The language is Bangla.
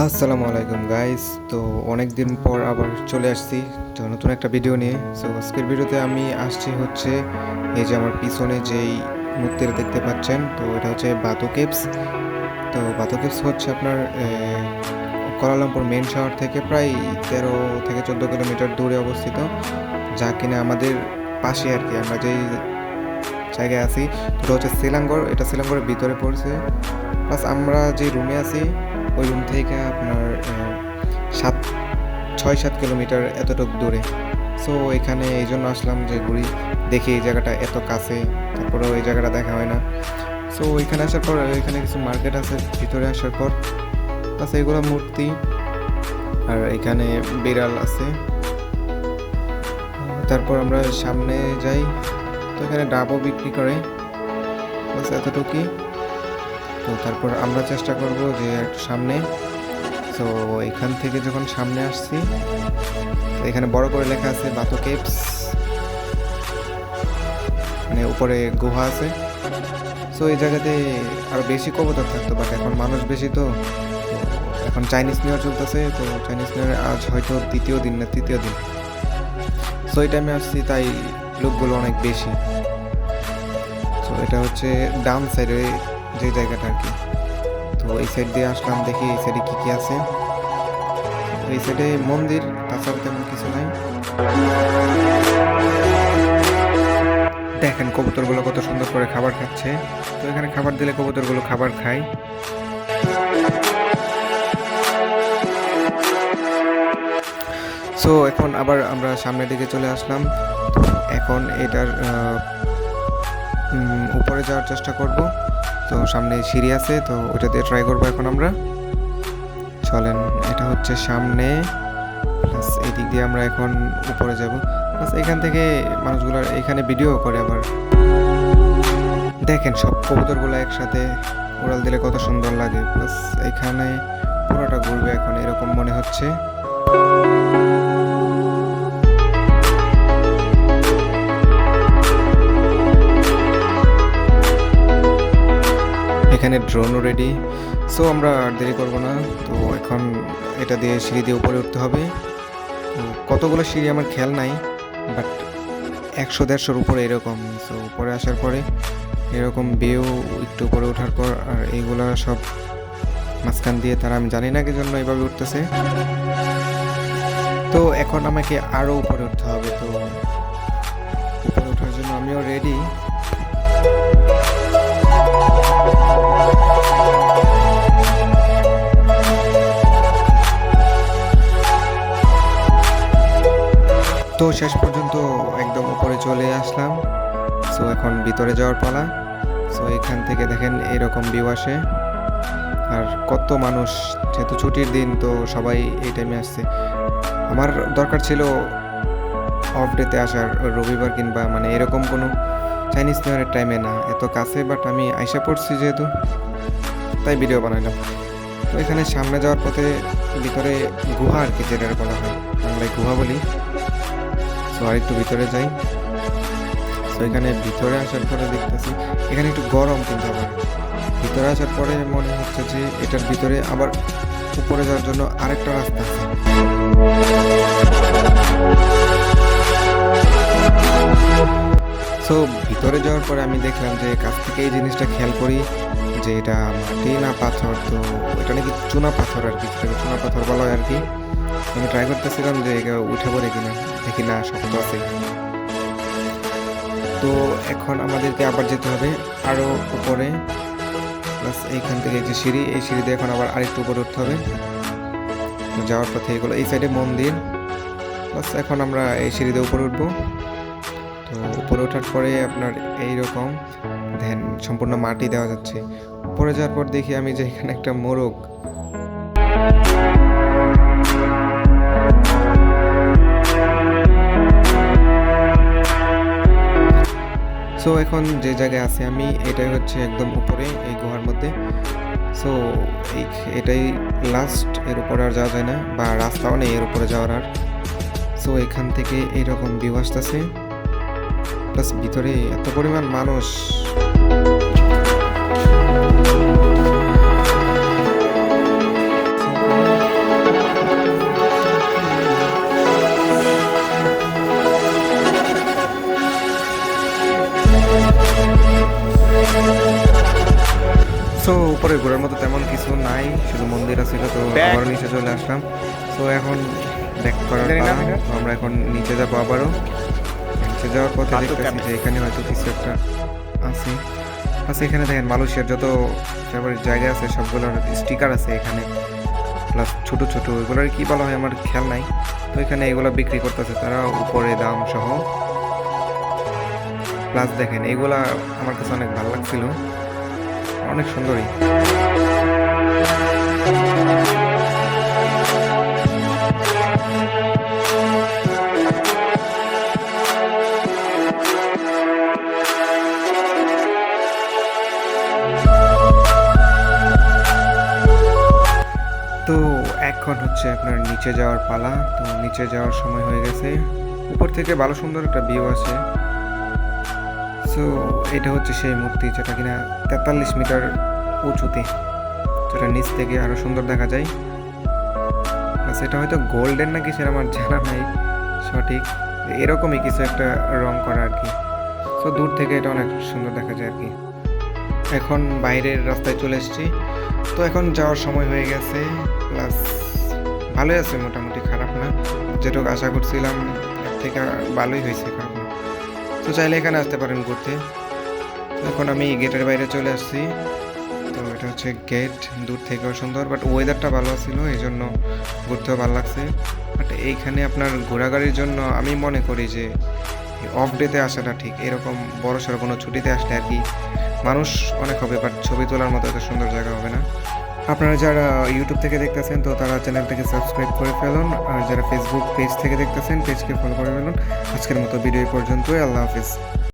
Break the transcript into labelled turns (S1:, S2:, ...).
S1: আসসালামু আলাইকুম গাইস। তো অনেক দিন পর আবার চলে আসছি তো নতুন একটা ভিডিও নিয়ে। সো আজকের ভিডিওতে আমি আসছি হচ্ছে এই যে আমার পিছনে যেই মূর্তিটা দেখতে পাচ্ছেন, তো এটা হচ্ছে বাতু কেভস। তো বাতু কেভস হচ্ছে আপনার কুয়ালালামপুর মেন শহর থেকে প্রায় 13 থেকে 14 কিলোমিটার দূরে অবস্থিত, যা কিনা আমাদের পাশে আর কি। আমরা যেই জায়গায় আছি ওটা হচ্ছে শিলাঙ্গর, এটা শিলাঙ্গরের ভিতরে পড়ছে। প্লাস আমরা যে রুমে আছি ওই রুম থেকে আপনার 6-7 কিলোমিটার এতটুকু দূরে। সো এখানে এই জন্য আসলাম যে ঘুরি, দেখি এই জায়গাটা এত কাছে, তারপরেও এই জায়গাটা দেখা হয় না। সো এখানে আসার পর এখানে কিছু মার্কেট আছে ভিতরে আসার পর, প্লাস এইগুলো মূর্তি, আর এখানে বিড়াল আছে। তারপর আমরা সামনে যাই, তো এখানে ডাবও বিক্রি করে, বাস এতটুকুই। তো তারপর আমরা চেষ্টা করব যে একটু সামনে। তো এখান থেকে যখন সামনে আসছি, এখানে বড় করে লেখা আছে বাতু কেভস, মানে উপরে গুহা আছে। সো এই জায়গাতে আরো বেশি কবুতর থাকতো, বাট এখন মানুষ বেশি, তো এখন চাইনিজ নিউ ইয়ার চলতেছে। তো চাইনিজ নিউ ইয়ার আজ হয়তো দ্বিতীয় দিন না তৃতীয় দিন। সো এই টাইমে আসছি তাই লোকগুলো অনেক বেশি। তো এটা হচ্ছে ডান সাইডে যে জায়গাটা আর কি। তো এই সাইড দিয়ে আসলাম, দেখি এই সাইডে কি কি আছে। এই সাইডে মন্দির, তাছাড়া তেমন কিছু নাই। দেখেন কবুতরগুলো কত সুন্দর করে খাবার খাচ্ছে। তো এখানে খাবার দিলে কবুতরগুলো খাবার খায়। সো এখন আবার আমরা সামনের দিকে চলে আসলাম। এখন এটার উপরে যাওয়ার চেষ্টা করব। তো সামনে সিঁড়ি আছে, তো ওটা দিয়ে ট্রাই করবো এখন আমরা। চলেন, এটা হচ্ছে সামনে, প্লাস এই দিক দিয়ে আমরা এখন উপরে যাব। প্লাস এখান থেকে মানুষগুলো এখানে ভিডিও করে আবার। দেখেন সব কবুতরগুলো একসাথে উড়াল দিলে কত সুন্দর লাগে। প্লাস এখানে পুরোটা ঘুরবে এখন এরকম মনে হচ্ছে। এখানে ড্রোনও রেডি। সো আমরা আর দেরি করবো না। তো এখন এটা দিয়ে সিঁড়ি দিয়ে উপরে উঠতে হবে। তো কতগুলো সিঁড়ি আমার খেয়াল নাই, বাট 100-150-র উপরে এরকম। সো উপরে আসার পরে এরকম ভিউ, একটু উপরে ওঠার পর, আর এইগুলা সব মাঝখান দিয়ে তারা, আমি জানি না কি জন্য এইভাবে উঠতেছে। তো এখন আমাকে আরও উপরে উঠতে হবে। তো উপরে ওঠার জন্য আমিও রেডি। তো শেষ পর্যন্ত একদম উপরে চলে আসলাম। সো এখন ভিতরে যাওয়ার পালা। সো এখান থেকে দেখেন এরকম ভিউ আসে, আর কত মানুষ, যেহেতু ছুটির দিন তো সবাই এই টাইমে আসছে। আমার দরকার ছিল অফ ডেতে আসার, রবিবার কিংবা মানে এরকম কোনো চাইনিজ নিউ ইয়ারের টাইমে না, এত কাছে, বাট আমি আইসা পড়ছি যেহেতু, তাই ভিডিও বানাইলাম। তো এখানে সামনে যাওয়ার পথে ভিতরে গুহা আর কি, যেটা বলা হয় বাংলায় গুহা বলি। তো আর একটু ভিতরে যাই। তো এখানে ভিতরে আসার পরে দেখতেছি এখানে একটু গরম, কিন্তু আবার ভিতরে আসার পরে মনে হচ্ছে যে এটার ভিতরে আবার উপরে যাওয়ার জন্য আরেকটা রাস্তা আছে। সো ভিতরে যাওয়ার পরে আমি দেখলাম যে কাছ থেকে এই জিনিসটা খেয়াল করি যে এটা মাটি না পাথর। তো এটা নাকি চুনা পাথর আর কি, সেটাকে চুনা পাথর বলা হয় আর কি। আমি ট্রাই করতেছিলাম যে উঠে পড়ে কিনা, দেখি না শক্ত আছে। তো এখন আমাদেরকে আবার যেতে হবে আরো উপরে। প্লাস এইখান থেকে যে সিঁড়ি, এই সিঁড়ি দিয়ে এখন আবার আরেকটু উপরে উঠতে হবে। যাওয়ার পথে এগুলো, এই সাইডে মন্দির। প্লাস এখন আমরা এই সিঁড়ি দিয়ে উপরে উঠবো। তো উপরে ওঠার পরে আপনার এইরকম ধ্যান সম্পূর্ণ মাটি দেওয়া যাচ্ছে। উপরে যাওয়ার পর দেখি আমি যে এখানে একটা মোরগ। সো এখন যে জায়গায় আছি আমি, এটাই হচ্ছে একদম উপরে এই গুহার মধ্যে। সো এটাই লাস্ট, এর উপরে আর যাওয়া যায় না, বা রাস্তাও নেই এর উপরে যাওয়ার আর। সো এখান থেকে এইরকম ভিউ আসতেছে, প্লাস ভিতরে এত পরিমাণ মানুষ। সো উপরে ঘোরার মতো তেমন কিছু নাই, শুধু মন্দির ছিল, তো আবারও নিচে চলে আসলাম। সো এখন ব্যাক করার পালা। তো আমরা এখন নিচে যাবো আবারও। নিচে যাওয়ার পথে দেখতেছি যে এখানে হয়তো কিছু একটা আছে। আচ্ছা, এখানে দেখেন মালয়েশিয়ার যত ফেভারিট জায়গা আছে সবগুলোর স্টিকার আছে এখানে, প্লাস ছোট ছোট এগুলোর কি বলা হয় আমার খেয়াল নাই। তো এখানে এগুলো বিক্রি করতেছে তারা উপরে দাম সহ। প্লাস দেখেন এগুলা আমার কাছে অনেক ভালো লাগছিল, অনেক সুন্দরই। তো এখন হচ্ছে আপনার নিচে যাওয়ার পালা। তো নিচে যাওয়ার সময় হয়ে গেছে। উপর থেকে ভালো সুন্দর একটা ভিউ আছে। সো এটা হচ্ছে সেই মূর্তি যেটা কিনা 43 মিটার উঁচুতে, যেটা নিচ থেকে আরো সুন্দর দেখা যায়। সেটা হয়তো গোল্ডেন নাকি সেটা আমার জানা নাই সঠিক, এরকমই কিছু একটা রং করা আর কি। সো দূর থেকে এটা অনেক সুন্দর দেখা যায় আর কি। এখন বাইরের রাস্তায় চলে এসেছি। তো এখন যাওয়ার সময় হয়ে গেছে। প্লাস ভালোই আছে, মোটামুটি খারাপ না, যেটুকু আশা করছিলাম এর থেকে ভালোই হয়েছে, খারাপ না। তো চাইলে এখানে আসতে পারেন ঘুরতে। এখন আমি গেটের বাইরে চলে আসছি। তো এটা হচ্ছে গেট, দূর থেকেও সুন্দর, বাট ওয়েদারটা ভালো ছিল এই জন্য ঘুরতেও ভালো লাগছে। বাট এইখানে আপনার ঘোরাঘুরির জন্য আমি মনে করি যে অফ ডেতে আসাটা ঠিক, এরকম বড় সড়ো কোনো ছুটিতে আসলে আর কি মানুষ অনেক হবে, বাট ছবি তোলার মতো এত সুন্দর জায়গা হবে না। আপনারা যারা ইউটিউব থেকে দেখতেছেন তো তারা চ্যানেলটাকে সাবস্ক্রাইব করে ফেলুন, আর যারা ফেসবুক পেজ থেকে দেখতেছেন পেজকে ফলো করে ফেলুন। আজকের মতো ভিডিও পর্যন্তই, আল্লাহ হাফিজ।